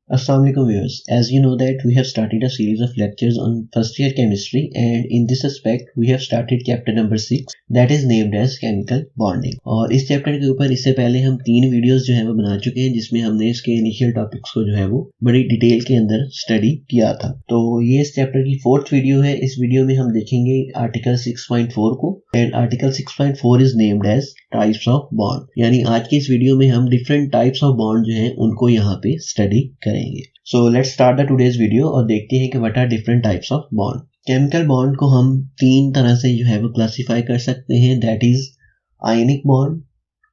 Assalamu alaikum viewers. As you know that we have started a series of lectures on first year chemistry, and in this aspect we have started chapter number 6 that is named as chemical bonding. और इस chapter के ऊपर इससे पहले हम 3 videos जो है वो बना चुके हैं जिसमें हमने इसके इनिशियल टॉपिक्स को जो है वो बड़ी डिटेल के अंदर स्टडी किया था। तो ये इस चैप्टर की 4th वीडियो है। इस वीडियो में हम देखेंगे आर्टिकल 6.4 को, and article 6.4 is named as types of bond. यानी आज की इस वीडियो में हम डिफरेंट टाइप्स ऑफ बॉन्ड जो है उनको यहाँ पे स्टडी करेंगे। So let's start the today's video और देखते हैं कि what are different types of bond. Chemical bond को हम 3 तरह से जो है वो क्लासिफाई कर सकते हैं, that is ionic bond,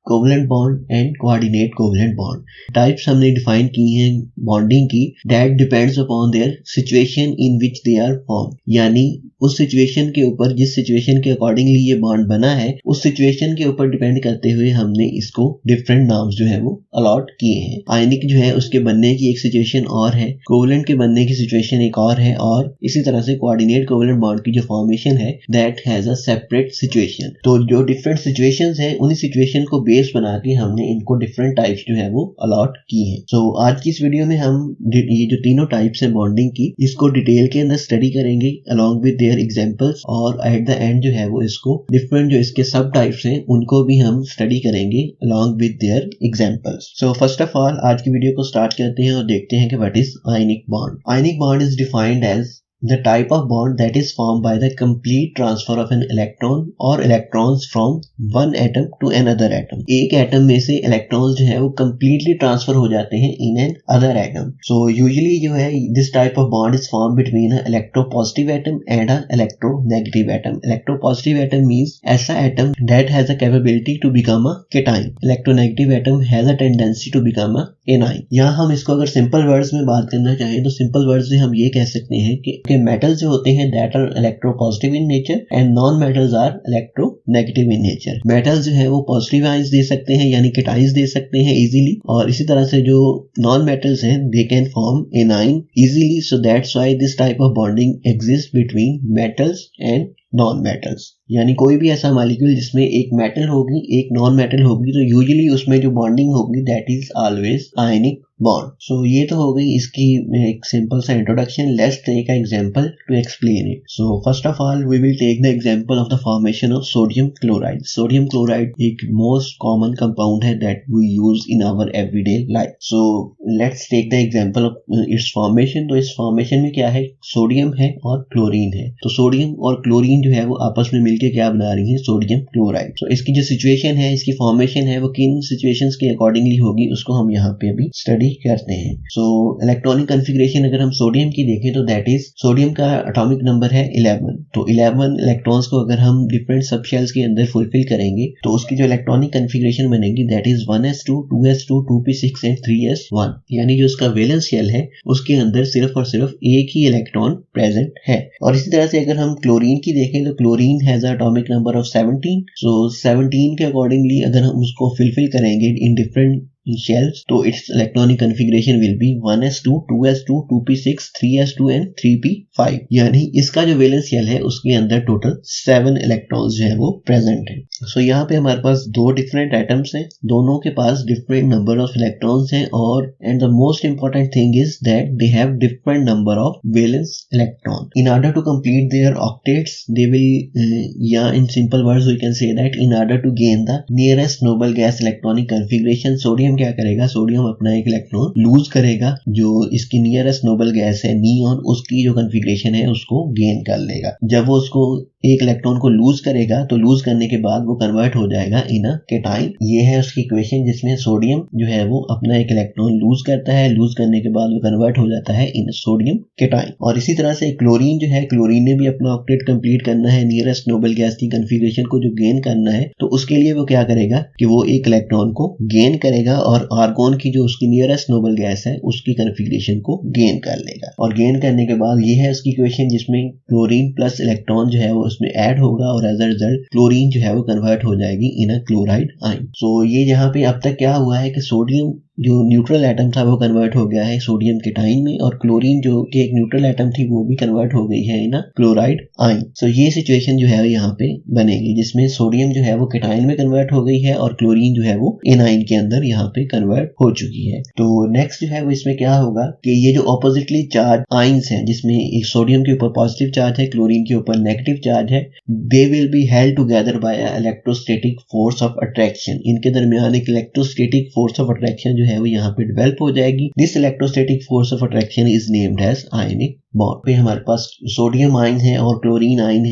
covalent bond and coordinate covalent bond. Types हमने डिफाइन की हैं बॉन्डिंग की, that depends upon their situation in which they are form. यानी उस सिचुएशन के ऊपर, जिस सिचुएशन के अकॉर्डिंगली ये बॉन्ड बना है, उस सिचुएशन के ऊपर डिपेंड करते हुए हमने इसको डिफरेंट नाम्स जो है वो अलॉट किए हैं। आयनिक जो है उसके बनने की एक सिचुएशन और है, कोवलेंट के बनने की सिचुएशन एक और है, और इसी तरह से कोऑर्डिनेट कोवलेंट बॉन्ड की जो फॉर्मेशन है that has a separate situation. तो जो डिफरेंट सिचुएशंस है उन्हीं सिचुएशन को बेस बना के हमने इनको डिफरेंट टाइप्स जो है वो अलॉट की है। सो आज की इस वीडियो में हम ये जो तीनों टाइप्स है बॉन्डिंग की, इसको डिटेल के अंदर स्टडी करेंगे अलॉन्ग विद देयर एग्जांपल्स, और एट द एंड जो है वो इसको डिफरेंट जो इसके सब टाइप्स हैं उनको भी हम स्टडी करेंगे along with their examples. So first of all आज की वीडियो को स्टार्ट करते हैं और देखते हैं कि what is ionic bond. Ionic bond is defined as the type of bond that is formed by the complete transfer of an electron or electrons from one atom to another atom। एक atom में से electrons जो है वो completely transfer हो जाते हैं in an other atom। So usually जो है this type of bond is formed between an electropositive atom and an electronegative atom। Electropositive atom means ऐसा atom that has a capability to become a cation। Electronegative atom has a tendency to become a anion। यहाँ हम इसको अगर simple words में बात करना चाहें तो सिंपल वर्ड्स में हम ये कह सकते हैं कि मेटल्स जो होते हैं that are electropositive in nature and non metals are electronegative in nature. Metals जो है वो पॉजिटिव आयंस दे सकते हैं यानी केटाइंस दे सकते हैं इजीली, और इसी तरह से जो नॉन मेटल्स हैं they can form A9 easily. So that's why this type of bonding exist between metals and non metals. यानी कोई भी ऐसा मॉलिक्यूल जिसमें एक मेटल होगी एक नॉन मेटल होगी तो यूजुअली उसमें जो बॉन्डिंग होगी that is always ionic bond. So ये तो हो गई इसकी एक सिंपल सा introduction. Let's take a example to explain it. So first of all we will take the example of the formation of sodium chloride. Sodium chloride एक most common compound है that we use in our everyday life. So let's take the example of its formation. तो इस formation में क्या है, sodium है और chlorine है। तो सोडियम और क्लोरीन जो है वो आपस में मिलके क्या बना रही है, सोडियम क्लोराइड। तो इसकी जो सिचुएशन है, इसकी फॉर्मेशन है, वो किन सिचुएशंस के अकॉर्डिंगली होगी उसको हम यहाँ पे अभी स्टडी करते हैं। सो इलेक्ट्रॉनिक कॉन्फ़िगरेशन अगर हम सोडियम की देखें तो दैट इज सोडियम का एटॉमिक नंबर है 11। तो 11 इलेक्ट्रॉन्स को अगर हम डिफरेंट सब शेल्स के अंदर फुलफिल करेंगे तो उसकी जो इलेक्ट्रॉनिक कॉन्फ़िगरेशन बनेगी that is 1s2 2s2 2p6 and 3s1। यानी जो उसका वैलेंस शेल है उसके अंदर सिर्फ और सिर्फ एक ही इलेक्ट्रॉन प्रेजेंट है। और इसी तरह से अगर हम क्लोरीन की देखें तो chlorine has atomic number of 17। सो 17 के अकॉर्डिंगली अगर हम उसको फुलफिल करेंगे इन डिफरेंट shells तो its electronic configuration will be 1s2 2s2 2p6 3s2 and 3p5। यानी इसका जो वैलेंस शेल है उसके अंदर टोटल 7 इलेक्ट्रॉन्स जो है वो प्रेजेंट है। सो यहाँ पे हमारे पास 2 डिफरेंट एटम्स हैं, दोनों के पास डिफरेंट नंबर ऑफ इलेक्ट्रॉन्स हैं, और and the most important thing is that they have different number of valence electron. In order to complete their octets they will, या in simple words we can say that in order to gain the nearest noble gas electronic configuration sodium क्या करेगा, sodium अपना एक electron lose करेगा, जो इसकी nearest noble gas है neon, उसकी जो कॉन्फ़िगरेशन है उसको गेन कर लेगा। जब वो उसको एक इलेक्ट्रॉन को लूज करेगा तो लूज करने के बाद वो कन्वर्ट हो जाएगा इन अ केटाइन। ये है उसकी इक्वेशन जिसमें सोडियम जो है वो अपना एक इलेक्ट्रॉन लूज करता है, लूज करने के बाद वो कन्वर्ट हो जाता है इन सोडियम केटाइन। और इसी तरह से क्लोरीन जो है, क्लोरीन ने भी अपना ऑक्टेट कंप्लीट करना है, नियरेस्ट नोबल गैस की कॉन्फ़िगरेशन को जो गेन करना है, तो उसके लिए वो क्या करेगा कि वो एक इलेक्ट्रॉन को गेन करेगा और आर्गोन की जो उसकी नियरेस्ट नोबल गैस है उसकी कॉन्फ़िगरेशन को गेन कर लेगा। और गेन करने के बाद ये है उसकी इक्वेशन जिसमें क्लोरीन प्लस इलेक्ट्रॉन जो है वो उसमें ऐड होगा और एज अ रिजल्ट क्लोरीन जो है वो कन्वर्ट हो जाएगी इन अ क्लोराइड आयन। सो ये जहाँ पे अब तक क्या हुआ है कि सोडियम जो न्यूट्रल एटम था वो कन्वर्ट हो गया है सोडियम केटाइन में, और क्लोरीन जो कि एक न्यूट्रल एटम थी वो भी कन्वर्ट हो गई है इन क्लोराइड आयन। सो ये सिचुएशन जो है यहाँ पे बनेगी जिसमें सोडियम जो है वो केटाइन में कन्वर्ट हो गई है और क्लोरीन जो है वो एनाइन के अंदर यहाँ पे कन्वर्ट हो चुकी है। तो नेक्स्ट जो है वो इसमें क्या होगा कि ये जो ऑपोजिटली चार्ज आयंस हैं जिसमें एक सोडियम के ऊपर पॉजिटिव चार्ज है, क्लोरीन के ऊपर नेगेटिव चार्ज है, they will be held together by electrostatic force of attraction. इनके दरमियान एक इलेक्ट्रोस्टैटिक फोर्स ऑफ अट्रैक्शन जो है वो यहाँ पे डेवलप हो जाएगी। This electrostatic force of attraction is named as ionic bond. पे हमारे पास सोडियम आयन है और क्लोरीन आयन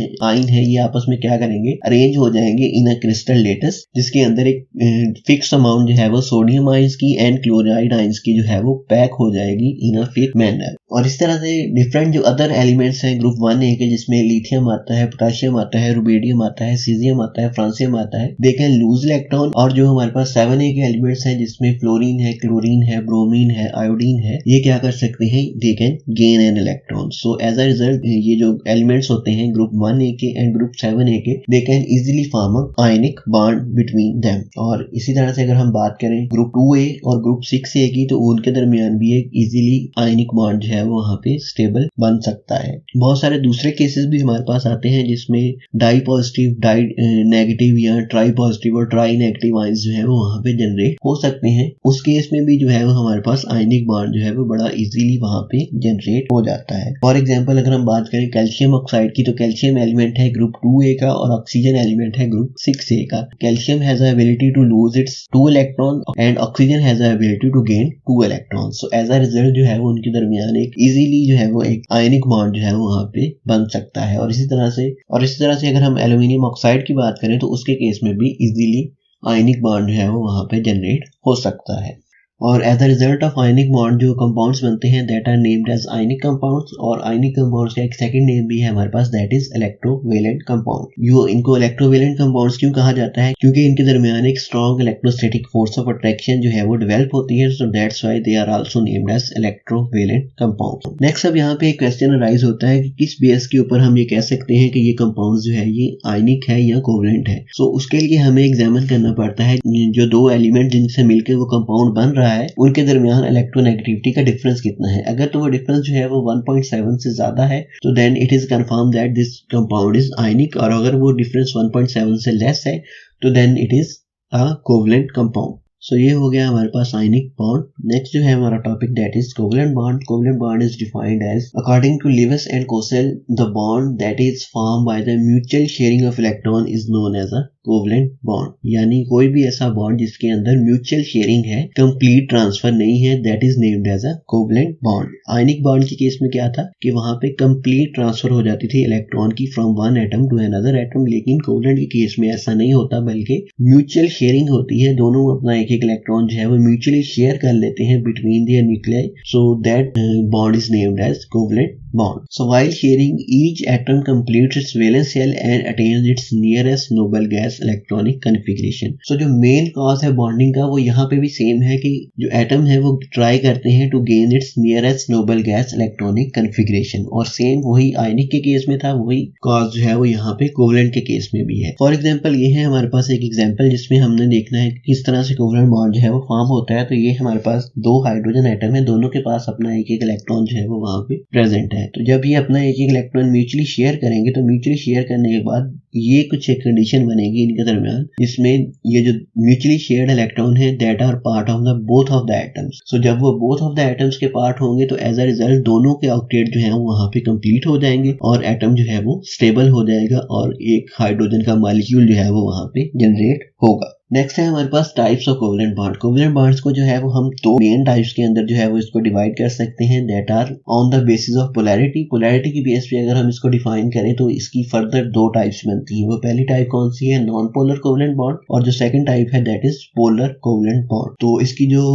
है, ये आपस में क्या करेंगे, अरेंज हो जाएंगे इन अ क्रिस्टल लेटस, जिसके अंदर एक फिक्स अमाउंट जो है वो सोडियम आयंस की एंड क्लोराइड आयंस की जो है वो पैक हो जाएगी इन अ फिक्स मैनर। और इस तरह से डिफरेंट जो अदर एलिमेंट्स हैं ग्रुप 1A के, जिसमें लिथियम आता है, पोटेशियम आता है, रुबिडियम आता है, सीजियम आता है, फ्रांसियम आता है, दे कैन लूज इलेक्ट्रॉन। और जो हमारे पास 7A के एलिमेंट्स हैं जिसमें फ्लोरीन है, क्लोरीन है, ब्रोमीन है, आयोडीन है, ये क्या कर सकते हैं, they can gain an electron. So as a result ये जो एलिमेंट्स होते हैं ग्रुप 1A के एंड ग्रुप 7A के, they can easily form a ionic bond between them. और इसी तरह से अगर हम बात करें ग्रुप 2A और ग्रुप 6A की, तो उनके दरमियान भी एक इजीली आयनिक बॉन्ड जो है वो वहां पे स्टेबल बन सकता है। बहुत सारे दूसरे केसेस भी हमारे पास आते हैं जिसमें डाई पॉजिटिव, डाई नेगेटिव या ट्राई पॉजिटिव और ट्राई नेगेटिव आयंस जो है वो वहां पे जनरेट हो सकते हैं। उस केस में भी जो है वो हमारे पास आयनिक बॉन्ड जो है वो बड़ा इजीली वहां पे जनरेट हो जाता है। फॉर एग्जांपल अगर हम बात करें कैल्शियम ऑक्साइड की, तो कैल्शियम एलिमेंट है ग्रुप 2A का और ऑक्सीजन एलिमेंट है ग्रुप 6A का। Calcium has a ability to lose its 2 electron and oxygen has a ability to gain 2 electron. So as a result जो है वो उनके दरमियान एक इजीली जो है वो एक आयनिक बॉन्ड जो है वो वहां पे बन सकता है। और इसी तरह से अगर हम एल्यूमिनियम ऑक्साइड की बात करें तो उसके केस में भी इजीली आयनिक बॉन्ड जो है वो वहां पे जनरेट हो सकता है। और as a result of ionic bond जो कंपाउंड्स बनते हैं that are named as ionic compounds. और आयनिक कंपाउंड्स का एक सेकंड नेम भी है हमारे पास, दैट इज इलेक्ट्रोवेलेंट कंपाउंड। यो इनको इलेक्ट्रोवेलेंट कंपाउंड्स क्यों कहा जाता है, क्योंकि इनके दरमियान एक strong electrostatic force of attraction जो है वो डेवलप होती है। So that's why they are also named as electrovalent compound. Next अब यहाँ पे एक क्वेश्चन अराइज होता है कि किस बेस के ऊपर हम ये कह सकते हैं कि ये कंपाउंड जो है ये आयनिक है या कोवेलेंट है। सो उसके लिए हमें एग्जामिन करना पड़ता है जो दो एलिमेंट जिनसे मिलकर वो कंपाउंड बन रहा है उनके दरमियान इलेक्ट्रोनेगेटिविटी का डिफरेंस कितना है। अगर तो वो डिफरेंस जो है वो 1.7 से ज्यादा है तो then it is confirm that this compound is ionic, और अगर वो डिफरेंस 1.7 से लेस है तो then it is a covalent compound. So ये हो गया हमारे पास आयनिक बॉन्ड। नेक्स्ट जो है हमारा topic that is covalent bond. Covalent bond is defined as according to Lewis and Kossel the bond that is form by the mutual sharing of electron is known as a covalent bond. यानी कोई भी ऐसा bond जिसके अंदर mutual sharing है, complete transfer नहीं है, that is named as a covalent bond. Ionic bond के केस में क्या था कि वहां पे कंप्लीट ट्रांसफर हो जाती थी इलेक्ट्रॉन की from one atom to another atom, लेकिन कोवेलेंट के केस में ऐसा नहीं होता बल्कि म्यूचुअल शेयरिंग होती है। दोनों अपना एक इलेक्ट्रॉन जो है वो म्यूचुअली शेयर कर लेते हैं between their nuclei. So that bond is named as covalent bond. So while sharing, each atom completes its valence shell and attains its nearest noble gas electronic configuration. So जो main cause है bonding का वो यहाँ पे भी same है कि जो एटम है वो ट्राई करते हैं to gain its nearest noble gas electronic configuration, और सेम वही आयनिक के केस में था, वही कॉज जो है वो यहाँ पे कोवेलेंट के केस में भी है। फॉर एग्जाम्पल ये है हमारे पास एक एग्जाम्पल जिसमें हमने देखना है कि किस तरह से कोवेलेंट बॉन्ड जो है वो फॉर्म होता है। तो ये हमारे पास दो हाइड्रोजन एटम है, दोनों के पास अपना एक एक इलेक्ट्रॉन जो है वो वहां पे प्रेजेंट है। तो जब ये अपना एक एक इलेक्ट्रॉन म्यूचुअली शेयर करेंगे तो म्यूचुअली शेयर करने के बाद ये कुछ एक कंडीशन बनेगी इनके दरमियान, जिसमें ये जो म्यूचुअली शेयर्ड इलेक्ट्रॉन है that are part of the both of the atoms. So जब वो बोथ ऑफ द एटम्स के पार्ट होंगे तो एज अ रिजल्ट दोनों के ऑक्टेट जो है वो वहां पे कंप्लीट हो जाएंगे और एटम जो है वो स्टेबल हो जाएगा और एक हाइड्रोजन का मॉलिक्यूल जो है वो वहां पे जनरेट होगा। नेक्स्ट है हमारे पास types of covalent bond. Covalent bonds को जो है वो हम दो मेन टाइप्स के अंदर जो है वो इसको डिवाइड कर सकते हैं, that are on the basis of polarity. Polarity की बेस पे अगर हम इसको डिफाइन करें तो इसकी फर्दर दो टाइप्स बनती हैं। वो पहली टाइप कौन सी है, नॉन पोलर कोवेलेंट बॉन्ड, और जो सेकंड टाइप है that is polar covalent bond. तो इसकी जो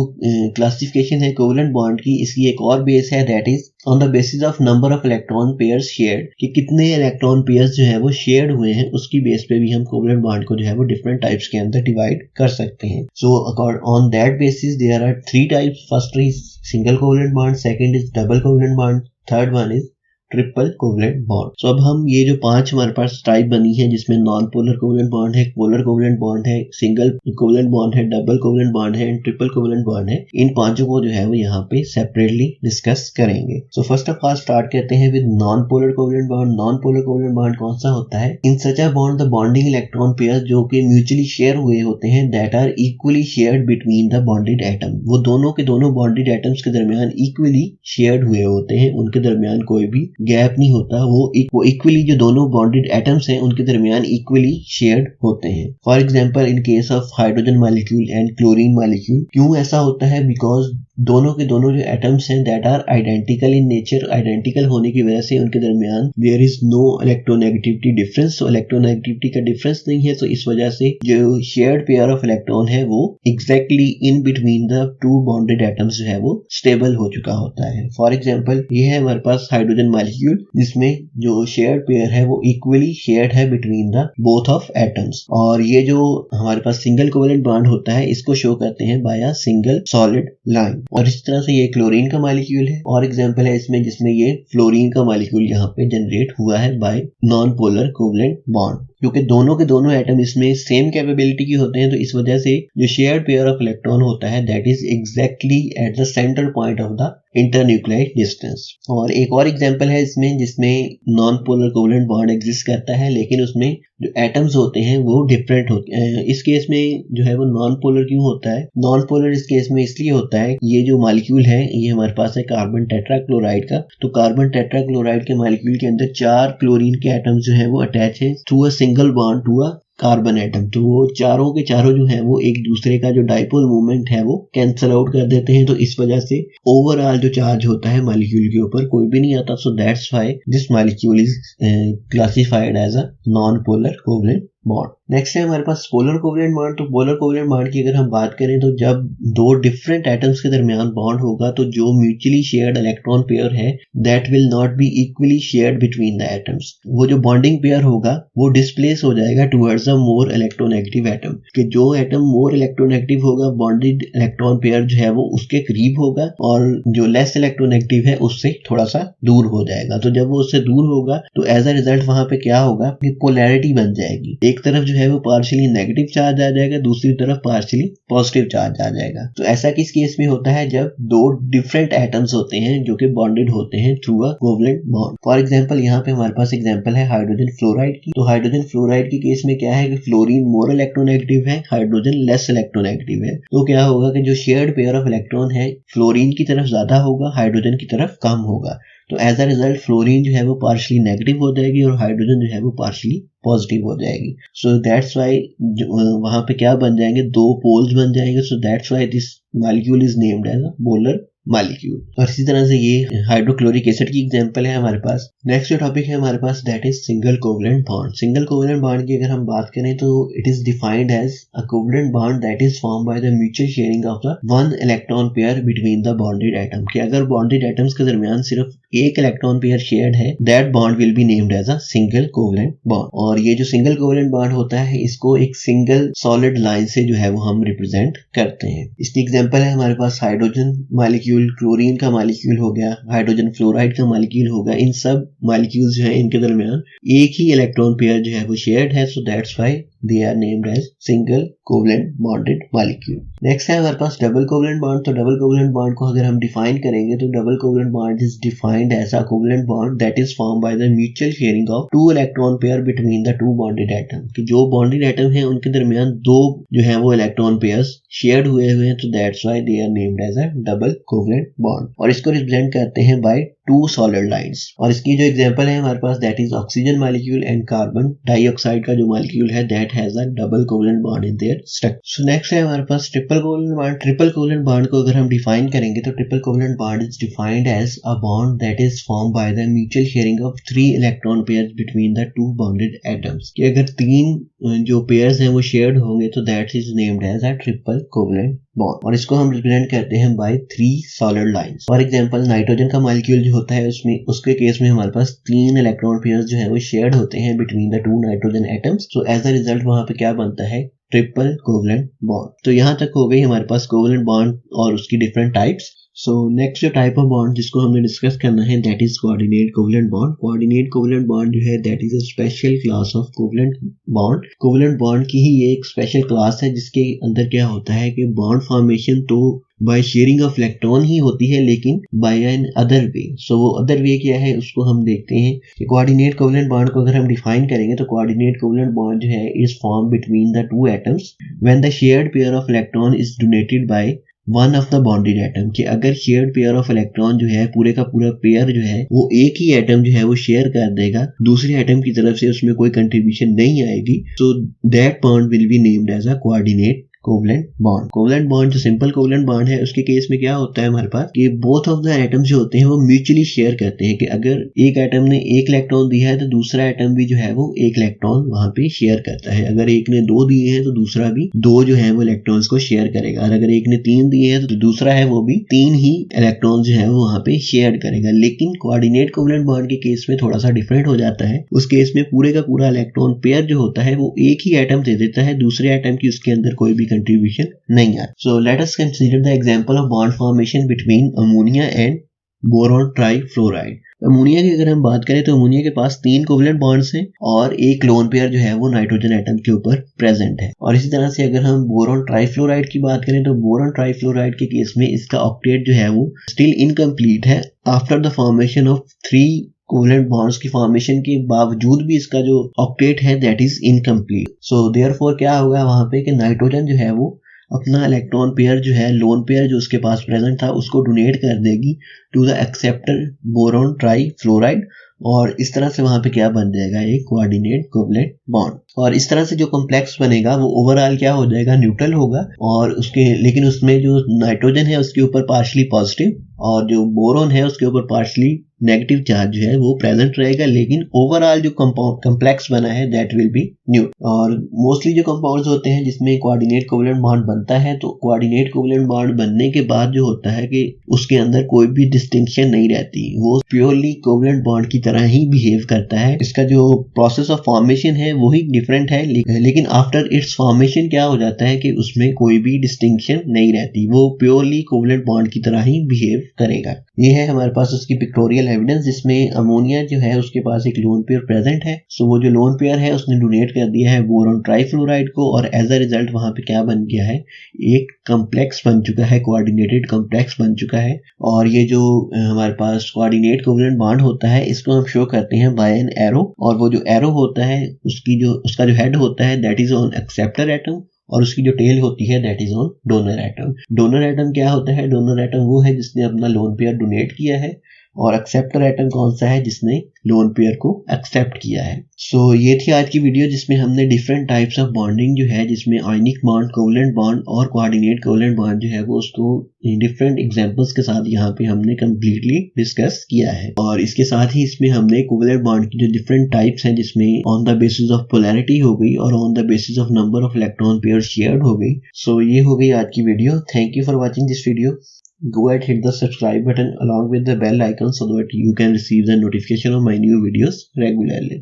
क्लासिफिकेशन है कोवेलेंट बॉन्ड की, इसकी एक और बेस है that is on the basis of number of electron pairs shared, कि कितने इलेक्ट्रॉन पेयर्स जो है वो शेयर्ड हुए हैं, उसकी बेस पे भी हम कोवेलेंट बॉन्ड को जो है वो डिफरेंट टाइप्स के अंदर डिवाइड कर सकते हैं। So on that basis there are 3 types. First is single covalent bond, second is double covalent bond, third one is triple covalent bond. So अब हम ये जो 5 हमारे पास टाइप बनी है जिसमें नॉन पोलर कोवलेंट बॉन्ड है, पोलर कोवलेंट बॉन्ड है, सिंगल कोवलेंट बॉन्ड है, डबल कोवलेंट बॉन्ड है एंड ट्रिपल कोवलेंट बॉन्ड है, इन पांचों को जो है वो यहाँ पे सेपरेटली डिस्कस करेंगे। So first of all start करते हैं with non polar covalent bond. Non polar covalent bond कौन सा होता है? In such a bond the bonding electron pair जो कि म्यूचुअली शेयर हुए होते हैं that are equally shared between the bonded atom. वो दोनों के दोनों बॉन्डेड एटम्स के दरमियान इक्वली शेयर्ड हुए होते हैं, उनके दरमियान कोई भी गैप नहीं होता, वो इक्वली जो दोनों बॉन्डेड एटम्स हैं उनके दरमियान इक्वली शेयर्ड होते हैं। For example in case of hydrogen molecule and chlorine molecule. क्यों ऐसा होता है? बिकॉज दोनों के दोनों जो एटम्स हैं that are identical in nature, identical होने की वजह से उनके दरमियान there is no electronegativity difference. तो इलेक्ट्रोनेगेटिविटी का डिफरेंस नहीं है, तो इस वजह से जो शेयर्ड पेयर ऑफ इलेक्ट्रॉन है वो exactly in between the two bonded atoms जो है वो स्टेबल हो चुका होता है। फॉर एग्जांपल ये है हमारे पास हाइड्रोजन मॉलिक्यूल जिसमें जो शेयर्ड पेयर है वो इक्वली शेयर्ड है between the both of atoms. और ये जो हमारे पास सिंगल कोवलेंट बॉन्ड होता है इसको शो करते हैं by a single solid line. और इस तरह से ये क्लोरीन का मॉलिक्यूल है और एग्जांपल है इसमें जिसमें ये फ्लोरीन का मॉलिक्यूल यहाँ पे जनरेट हुआ है bye non polar covalent bond. क्योंकि दोनों के दोनों एटम इसमें सेम कैपेबिलिटी के होते हैं तो इस वजह से जो शेयर्ड पेयर ऑफ इलेक्ट्रॉन होता है that is exactly at the centre point of the internuclear distance. और एक और एग्जांपल है इसमें जिसमें non polar covalent bond exist करता है लेकिन उसमें जो एटम्स होते हैं वो डिफरेंट होते हैं। इस केस में जो है वो नॉन पोलर क्यों होता है? नॉन पोलर इस केस में इसलिए होता है ये जो मॉलिक्यूल है ये हमारे पास है कार्बन टेट्राक्लोराइड का। तो कार्बन टेट्राक्लोराइड के मॉलिक्यूल के अंदर 4 क्लोरीन के एटम्स जो है वो अटैच है through a single bond to a carbon atom. तो वो चारों के चारों जो है वो एक दूसरे का जो डाइपोल मूवमेंट है वो कैंसल आउट कर देते हैं। तो इस वजह से ओवरऑल जो चार्ज होता है मॉलिक्यूल के ऊपर कोई भी नहीं आता। So that's why this molecule is classified as a non polar covalent bond. Next है हमारे पास पोलर कोवलेंट बॉन्ड। तो पोलर कोवलेंट बॉन्ड की अगर हम बात करें तो जब दो डिफरेंट एटम्स के दरमियान बॉन्ड होगा तो जो म्यूचुअली शेयर्ड इलेक्ट्रॉन पेयर है that will not be equally shared between the atoms. वो जो बॉन्डिंग पेयर होगा वो डिस्प्लेस हो जाएगा towards a more electronegative atom. कि जो एटम मोर इलेक्ट्रोनेगेटिव होगा बॉन्डेड इलेक्ट्रॉन पेयर जो है वो उसके करीब होगा और जो लेस इलेक्ट्रोनेगेटिव है उससे थोड़ा सा दूर हो जाएगा। तो जब वो उससे दूर होगा तो एज अ रिजल्ट वहां पे क्या होगा कि पोलैरिटी बन जाएगी। एक तरफ जो है वो पार्शियली नेगेटिव चार्ज आ जाएगा, दूसरी तरफ पार्शियली पॉजिटिव चार्ज आ जाएगा। तो ऐसा किस केस में होता है? जब दो डिफरेंट एटम्स होते हैं जो कि बॉन्डेड होते हैं through a covalent bond. For example यहाँ पे हमारे पास एग्जांपल है हाइड्रोजन फ्लोराइड की। तो हाइड्रोजन फ्लोराइड के केस में क्या है कि फ्लोरीन मोर इलेक्ट्रोनेगेटिव है, हाइड्रोजन लेस इलेक्ट्रोनेगेटिव है। तो क्या होगा कि जो शेयर्ड पेयर ऑफ इलेक्ट्रॉन है फ्लोरीन की तरफ ज्यादा होगा, हाइड्रोजन की तरफ कम होगा। तो एज अ रिजल्ट फ्लोरीन जो है वो पार्शियली नेगेटिव हो जाएगी और हाइड्रोजन जो है वो पार्शियली पॉजिटिव हो जाएगी। सो दैट्स व्हाई वहां पे क्या बन जाएंगे? 2 पोल्स बन जाएंगे। So that's why this molecule is named as a polar molecule. और इसी तरह से ये हाइड्रोक्लोरिक एसिड की एग्जांपल है हमारे पास। नेक्स्ट जो टॉपिक है हमारे पास that is single covalent bond. Single covalent bond की अगर हम बात करें तो it is defined as a covalent bond that is form by the mutual sharing of the 1 electron pair between the bonded atom. कि अगर बॉन्डेड एटम्स के दरमियान सिर्फ एक इलेक्ट्रॉन पेयर शेयर्ड है that bond will be named as a single covalent bond. और ये जो सिंगल कोवलेंट बॉन्ड होता है इसको एक सिंगल सॉलिड लाइन से जो है वो हम रिप्रेजेंट करते हैं। इसकी एग्जांपल है हमारे पास हाइड्रोजन मॉलिक्यूल, क्लोरीन का मॉलिक्यूल हो गया, हाइड्रोजन फ्लोराइड का मॉलिक्यूल हो गया। इन सब मॉलिक्यूल्स जो है इनके दरमियान एक ही इलेक्ट्रॉन पेयर जो है वो शेयर्ड है। So that's why they are named as single covalent bonded molecule. Next है हमारे पास डबल कोवलेंट बॉन्ड। तो डबल कोवलेंट बॉन्ड को अगर हम डिफाइन करेंगे तो double covalent bond is defined as a covalent bond that is form by the mutual sharing of 2 electron pair between the 2 bonded atom. कि जो बॉन्डेड एटम है उनके दरमियान 2 जो है वो इलेक्ट्रॉन पेयर्स शेयर्ड हुए हैं। तो that's why they are named as a double covalent bond. और इसको रिप्रेजेंट करते हैं बाय 2 सॉलिड लाइंस। और इसकी जो एग्जांपल है हमारे पास that is oxygen molecule and carbon dioxide का जो मॉलिक्यूल है that has a double covalent bond in their structure. So next है हमारे पास triple covalent bond. Triple covalent bond को अगर हम डिफाइन करेंगे तो triple covalent bond is defined as a bond that is form by the mutual sharing of 3 electron pairs between the 2 bonded atoms. कि अगर 3 जो पेयर्स हैं वो शेयर्ड होंगे तो that is named as a triple covalent bond. और इसको हम रिप्रेजेंट करते हैं by 3 solid lines. For example nitrogen का मॉलिक्यूल जो होता है उसके केस में हमारे पास 3 इलेक्ट्रॉन पेयर्स जो है वो शेयर्ड होते हैं between the 2 nitrogen atoms. So as a result वहां पे क्या बनता है? Triple covalent bond. तो यहां तक हो गई हमारे पास कोवलेंट बॉन्ड और उसकी डिफरेंट टाइप्स। सो नेक्स्ट जो टाइप ऑफ बॉन्ड जिसको हमने डिस्कस करना है that is coordinate covalent bond. Coordinate covalent bond जो है that is a special class of covalent bond. Covalent bond की ही ये एक स्पेशल क्लास है जिसके अंदर क्या होता है कि बॉन्ड फॉर्मेशन तो बाय शेयरिंग ऑफ इलेक्ट्रॉन ही होती है लेकिन बाय एन अदर वे। सो वो अदर वे क्या है उसको हम देखते हैं कि कोऑर्डिनेट कोवलेंट बॉन्ड को अगर हम डिफाइन करेंगे तो कोऑर्डिनेट कोवलेंट बॉन्ड जो है is form between the two atoms when the shared pair of electron is donated by one of the bonded atom. कि अगर शेयर्ड पेयर ऑफ इलेक्ट्रॉन जो है पूरे का पूरा पेयर जो है वो एक ही एटम जो है वो शेयर कर देगा, दूसरे एटम की तरफ से उसमें कोई कंट्रीब्यूशन नहीं आएगी, so that bond will be named as a coordinate covalent bond. Covalent bond जो सिंपल कोवलेंट बॉन्ड है उसके केस में क्या होता है हमारे पास कि बोथ ऑफ द एटम्स जो होते हैं वो म्यूचुअली शेयर करते हैं। कि अगर एक एटम ने एक इलेक्ट्रॉन दिया है तो दूसरा एटम भी जो है वो एक इलेक्ट्रॉन वहां पे शेयर करता है। अगर एक ने 2 दिए हैं तो दूसरा भी 2 जो है वो इलेक्ट्रॉन्स को शेयर करेगा, और अगर एक ने 3 दिए हैं तो दूसरा है वो भी 3 ही इलेक्ट्रॉन जो है वो वहां पे शेयर करेगा। लेकिन कोऑर्डिनेट कोवलेंट बॉन्ड के केस में थोड़ा सा डिफरेंट हो जाता है। उस केस में पूरे का पूरा इलेक्ट्रॉन पेयर जो होता है वो एक ही एटम दे देता है, दूसरे एटम की उसके अंदर कोई भी कंट्रीब्यूशन नहीं है। So let us consider the example of bond formation between ammonia and boron trifluoride। Ammonia की अगर हम बात करें तो अमोनिया के पास 3 कोवलेंट बॉन्ड्स हैं और एक लोन पेयर जो है वो नाइट्रोजन एटम के ऊपर प्रेजेंट है। और इसी तरह से अगर हम बोरॉन ट्राइफ्लोराइड की बात करें तो बोरॉन ट्राइफ्लोराइड के केस में इसका ऑक्टेट जो है वो स्टिल इनकम्प्लीट है। After the formation of 3 covalent bonds की फॉर्मेशन के बावजूद भी इसका जो ऑक्टेट है that is incomplete. So therefore क्या होगा वहां पे कि नाइट्रोजन जो है वो अपना इलेक्ट्रॉन पेयर जो है लोन पेयर जो उसके पास प्रेजेंट था उसको डोनेट कर देगी to the acceptor boron trifluoride, और इस तरह से वहां पे क्या बन जाएगा एक कोऑर्डिनेट कोवलेंट बॉन्ड। और इस तरह से जो कॉम्प्लेक्स बनेगा वो ओवरऑल क्या हो जाएगा न्यूट्रल होगा, और उसके लेकिन उसमें जो नाइट्रोजन है उसके ऊपर पार्शली पॉजिटिव और जो बोरॉन है उसके ऊपर पार्शली नेगेटिव चार्ज जो है वो प्रेजेंट रहेगा, लेकिन ओवरऑल जो कॉम्प्लेक्स बना है दैट विल बी न्यूट्रल। और मोस्टली जो कंपाउंड्स होते हैं जिसमें कोऑर्डिनेट कोवलेंट बॉन्ड बनता है तो कोऑर्डिनेट कोवलेंट बॉन्ड बनने के बाद जो होता है कि उसके अंदर कोई भी डिस्टिंक्शन नहीं रहती, वो प्योरली कोवलेंट बॉन्ड की तरह ही बिहेव करता है। इसका जो प्रोसेस ऑफ फॉर्मेशन है वही डिफरेंट है, लेकिन आफ्टर इट्स फॉर्मेशन क्या हो जाता है कि उसमें कोई भी डिस्टिंक्शन नहीं रहती, वो प्योरली कोवलेंट बॉन्ड की तरह ही बिहेव करेगा। ये है हमारे पास उसकी पिक्टोरियल एविडेंस जिसमें अमोनिया जो है उसके पास एक लोन पेयर प्रेजेंट है। सो वो जो लोन पेयर है उसने डोनेट कर दिया है बोरॉन ट्राइफ्लोराइड को, और एज अ रिजल्ट वहां पे क्या बन गया है एक कॉम्प्लेक्स बन चुका है, कोऑर्डिनेटेड कॉम्प्लेक्स बन चुका है। और ये जो हमारे पास कोऑर्डिनेट कोवलेंट बॉन्ड होता है इसको हम शो करते हैं बाय एन एरो, और वो जो एरो होता है उसका जो हेड होता है that is on acceptor atom, और उसकी जो टेल होती है that is on donor atom. Donor atom क्या होता है? डोनर एटम वो है जिसने अपना लोन पेयर डोनेट किया है, और एक्सेप्टर एटम कौन सा है? जिसने लोन पेयर को एक्सेप्ट किया है। सो ये थी आज की वीडियो जिसमें हमने डिफरेंट टाइप्स ऑफ बॉन्डिंग जो है जिसमें आयनिक बॉन्ड, कोवलेंट बॉन्ड और कोऑर्डिनेट कोवलेंट बॉन्ड जो है वो उसको डिफरेंट एग्जांपल्स के साथ यहाँ पे हमने कंप्लीटली डिस्कस किया है। और इसके साथ ही इसमें हमने कोवलेंट बॉन्ड की जो डिफरेंट टाइप्स हैं जिसमें on the basis of polarity हो गई और on the basis of number of electron pair shared हो गई। सो ये हो गई आज की video. Thank you for watching this video. Go ahead, hit the subscribe button along with the bell icon so that you can receive the notification of my new videos regularly.